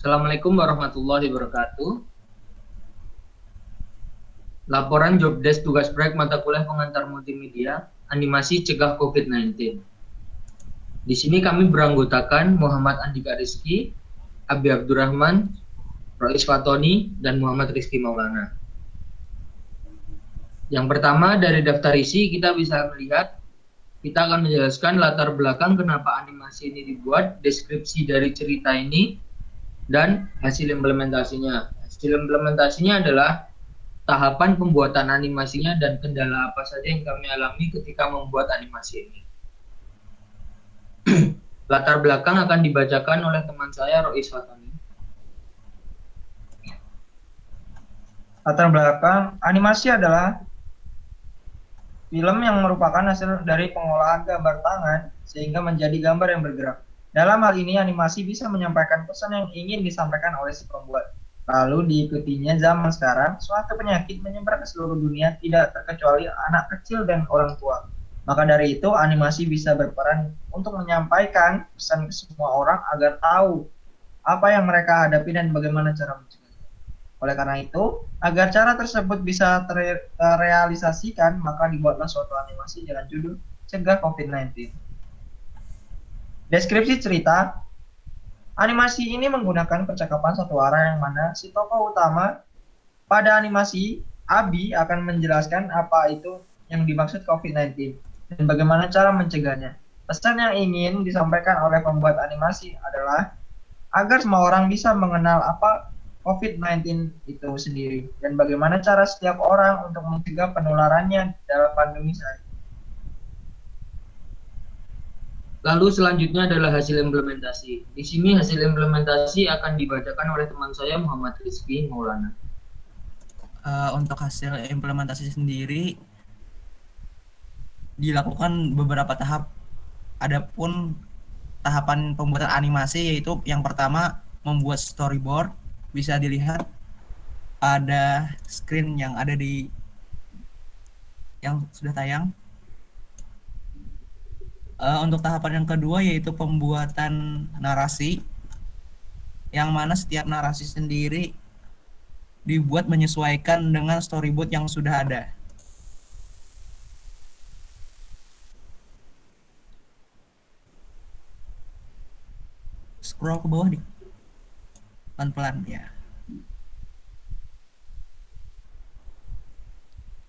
Assalamualaikum warahmatullahi wabarakatuh. Laporan Jobdesk tugas proyek mata kuliah pengantar multimedia, animasi cegah COVID-19. Di sini kami beranggotakan Muhammad Andika Rizky, Abi Abdurrahman, Rois Fatoni, dan Muhammad Rizky Maulana. Yang pertama dari daftar isi kita bisa melihat, kita akan menjelaskan latar belakang kenapa animasi ini dibuat, deskripsi dari cerita ini, dan hasil implementasinya. Hasil implementasinya adalah tahapan pembuatan animasinya dan kendala apa saja yang kami alami ketika membuat animasi ini. Latar belakang akan dibacakan oleh teman saya, Rois Fatoni. Latar belakang animasi adalah film yang merupakan hasil dari pengolahan gambar tangan sehingga menjadi gambar yang bergerak. Dalam hal ini, animasi bisa menyampaikan pesan yang ingin disampaikan oleh si pembuat. Lalu diikutinya zaman sekarang, suatu penyakit menyebar ke seluruh dunia tidak terkecuali anak kecil dan orang tua. Maka dari itu, animasi bisa berperan untuk menyampaikan pesan ke semua orang agar tahu apa yang mereka hadapi dan bagaimana cara mencegahnya. Oleh karena itu, agar cara tersebut bisa terrealisasikan, maka dibuatlah suatu animasi dengan judul Cegah COVID-19. Deskripsi cerita, animasi ini menggunakan percakapan satu arah yang mana si tokoh utama pada animasi, Abi, akan menjelaskan apa itu yang dimaksud COVID-19 dan bagaimana cara mencegahnya. Pesan yang ingin disampaikan oleh pembuat animasi adalah agar semua orang bisa mengenal apa COVID-19 itu sendiri dan bagaimana cara setiap orang untuk mencegah penularannya dalam pandemi saat ini. Lalu selanjutnya adalah hasil implementasi. Di sini hasil implementasi akan dibacakan oleh teman saya, Muhammad Rizky Maulana. Untuk hasil implementasi sendiri dilakukan beberapa tahap. Adapun tahapan pembuatan animasi yaitu yang pertama membuat storyboard, bisa dilihat ada screen yang ada di yang sudah tayang. Untuk tahapan yang kedua yaitu pembuatan narasi, yang mana setiap narasi sendiri dibuat menyesuaikan dengan storyboard yang sudah ada. Scroll ke bawah nih, pelan-pelan ya.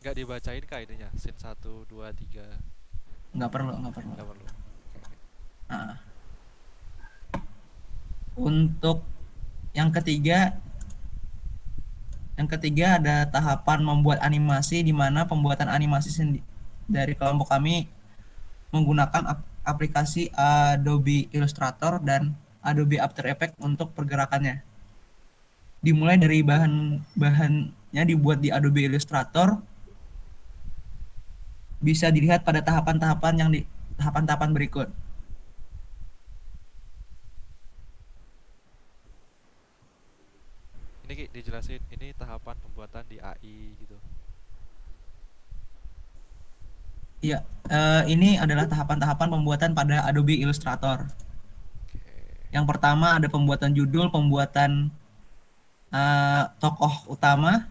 Nggak dibacain kah ininya? Scene 1, 2, 3. Nggak perlu. Nggak perlu. Nah, untuk yang ketiga ada tahapan membuat animasi, di mana pembuatan animasi dari kelompok kami menggunakan aplikasi Adobe Illustrator dan Adobe After Effects untuk pergerakannya. Dimulai dari bahannya dibuat di Adobe Illustrator, bisa dilihat pada tahapan-tahapan berikut. Ini Ki, dijelasin ini tahapan pembuatan di AI gitu. Iya, ini adalah tahapan-tahapan pembuatan pada Adobe Illustrator. Oke. Yang pertama ada pembuatan judul, pembuatan tokoh utama,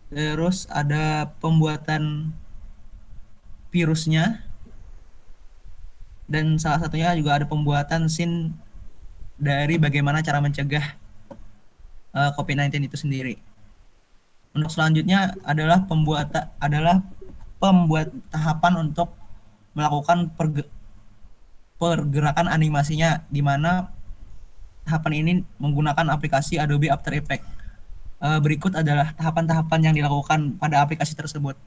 terus ada pembuatan virusnya, dan salah satunya juga ada pembuatan scene dari bagaimana cara mencegah COVID-19 itu sendiri. Untuk selanjutnya adalah pembuat tahapan untuk melakukan pergerakan animasinya, di mana tahapan ini menggunakan aplikasi Adobe After Effects. Berikut adalah tahapan-tahapan yang dilakukan pada aplikasi tersebut.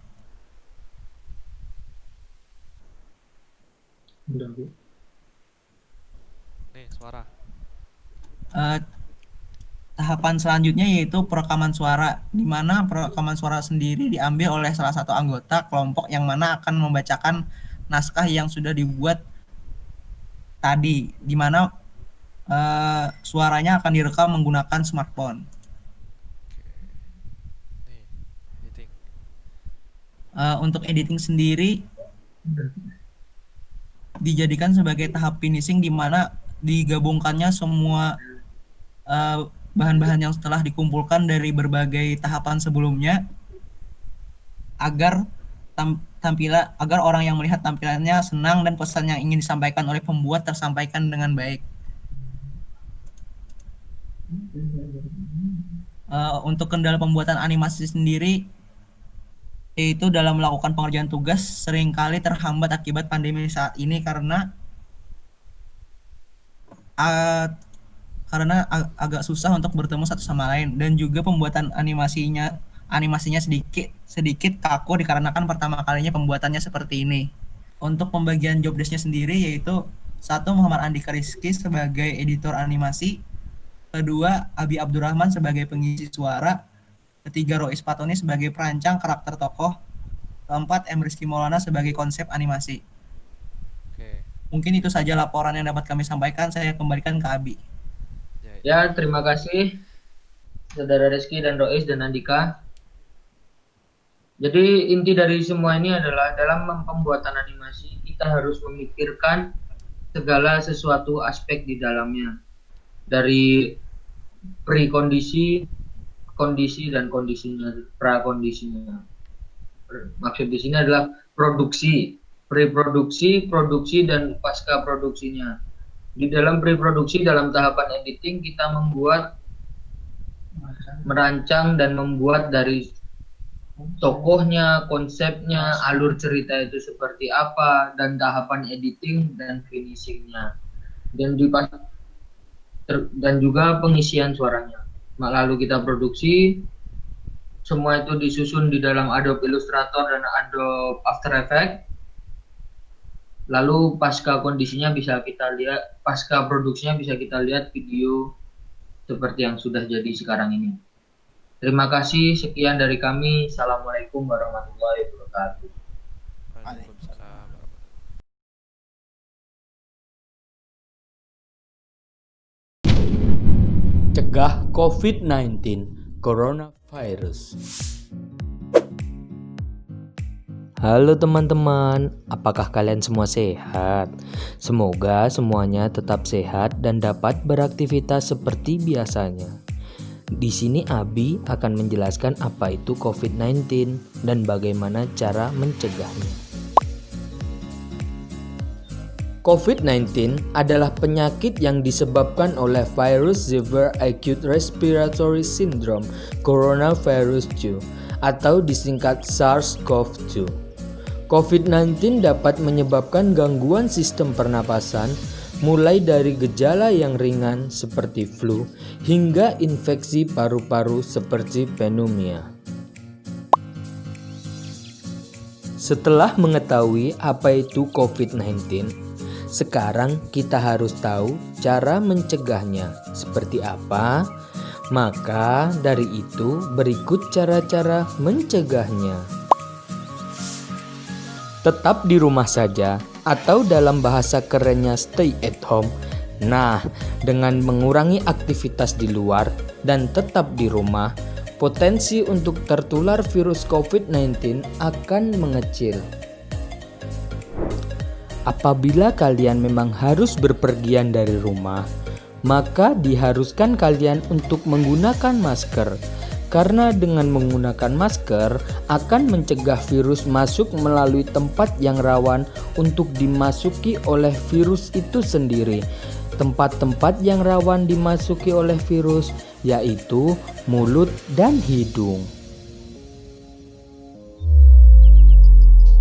Nih, suara. Tahapan selanjutnya yaitu perekaman suara, di mana perekaman suara sendiri diambil oleh salah satu anggota kelompok yang mana akan membacakan naskah yang sudah dibuat tadi, di mana suaranya akan direkam menggunakan smartphone. Nih, editing. Untuk editing sendiri dijadikan sebagai tahap finishing, di mana digabungkannya semua bahan-bahan yang telah dikumpulkan dari berbagai tahapan sebelumnya agar agar orang yang melihat tampilannya senang dan pesan yang ingin disampaikan oleh pembuat tersampaikan dengan baik. Untuk kendala pembuatan animasi sendiri, yaitu dalam melakukan pengerjaan tugas seringkali terhambat akibat pandemi saat ini karena agak susah untuk bertemu satu sama lain, dan juga pembuatan animasinya sedikit kaku dikarenakan pertama kalinya pembuatannya seperti ini. Untuk pembagian job desk-nya sendiri yaitu 1. Muhammad Andika Rizky sebagai editor animasi, 2. Abi Abdurrahman sebagai pengisi suara, 3. Rois Patoni sebagai perancang karakter tokoh, 4. M. Rizky Maulana sebagai konsep animasi. Oke. Mungkin itu saja laporan yang dapat kami sampaikan. Saya kembalikan ke Abi. Ya, terima kasih Saudara Rizky dan Rois dan Andika. Jadi inti dari semua ini adalah dalam pembuatan animasi kita harus memikirkan segala sesuatu aspek di dalamnya. Dari pre-kondisi, kondisi dan kondisinya, prakondisinya. Maksud di sini adalah produksi, pre-produksi, produksi dan pasca produksinya. Di dalam pre-produksi, dalam tahapan editing kita merancang dan membuat dari tokohnya, konsepnya, alur cerita itu seperti apa, dan tahapan editing dan finishingnya, dan juga pengisian suaranya. Lalu kita produksi, semua itu disusun di dalam Adobe Illustrator dan Adobe After Effects. Lalu pasca kondisinya bisa kita lihat, pasca produksinya bisa kita lihat video seperti yang sudah jadi sekarang ini. Terima kasih, sekian dari kami. Assalamualaikum warahmatullahi wabarakatuh. Waalaikumsalam. Cegah COVID-19 Coronavirus. Halo teman-teman, apakah kalian semua sehat? Semoga semuanya tetap sehat dan dapat beraktivitas seperti biasanya. Di sini Abi akan menjelaskan apa itu COVID-19 dan bagaimana cara mencegahnya. COVID-19 adalah penyakit yang disebabkan oleh virus Severe Acute Respiratory Syndrome Coronavirus 2 atau disingkat SARS-CoV-2. COVID-19 dapat menyebabkan gangguan sistem pernapasan, mulai dari gejala yang ringan seperti flu hingga infeksi paru-paru seperti pneumonia. Setelah mengetahui apa itu COVID-19, sekarang kita harus tahu cara mencegahnya seperti apa. Maka dari itu berikut cara-cara mencegahnya. Tetap di rumah saja atau dalam bahasa kerennya stay at home. Nah, dengan mengurangi aktivitas di luar dan tetap di rumah, potensi untuk tertular virus COVID-19 akan mengecil. Apabila kalian memang harus berpergian dari rumah, maka diharuskan kalian untuk menggunakan masker. Karena dengan menggunakan masker akan mencegah virus masuk melalui tempat yang rawan untuk dimasuki oleh virus itu sendiri. Tempat-tempat yang rawan dimasuki oleh virus yaitu mulut dan hidung.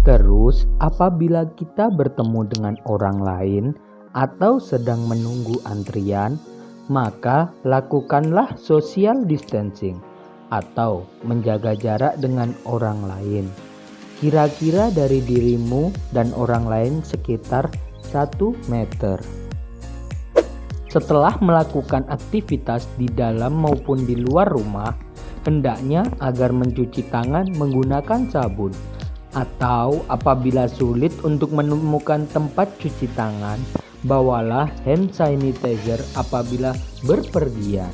Terus, apabila kita bertemu dengan orang lain atau sedang menunggu antrian, maka lakukanlah social distancing atau menjaga jarak dengan orang lain. Kira-kira dari dirimu dan orang lain sekitar 1 meter. Setelah melakukan aktivitas di dalam maupun di luar rumah, hendaknya agar mencuci tangan menggunakan sabun. Atau apabila sulit untuk menemukan tempat cuci tangan, bawalah hand sanitizer apabila berpergian.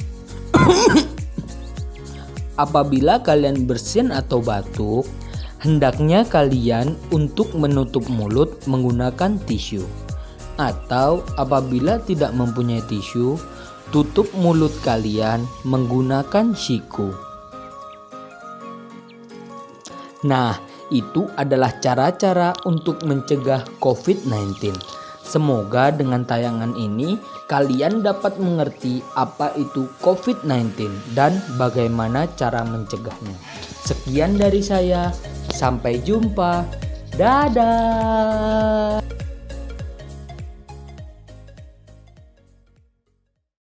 Apabila kalian bersin atau batuk, hendaknya kalian untuk menutup mulut menggunakan tisu. Atau apabila tidak mempunyai tisu, Tutup mulut kalian menggunakan siku. Nah, itu adalah cara-cara untuk mencegah COVID-19. Semoga dengan tayangan ini kalian dapat mengerti apa itu COVID-19 dan bagaimana cara mencegahnya. Sekian dari saya, sampai jumpa. Dadah.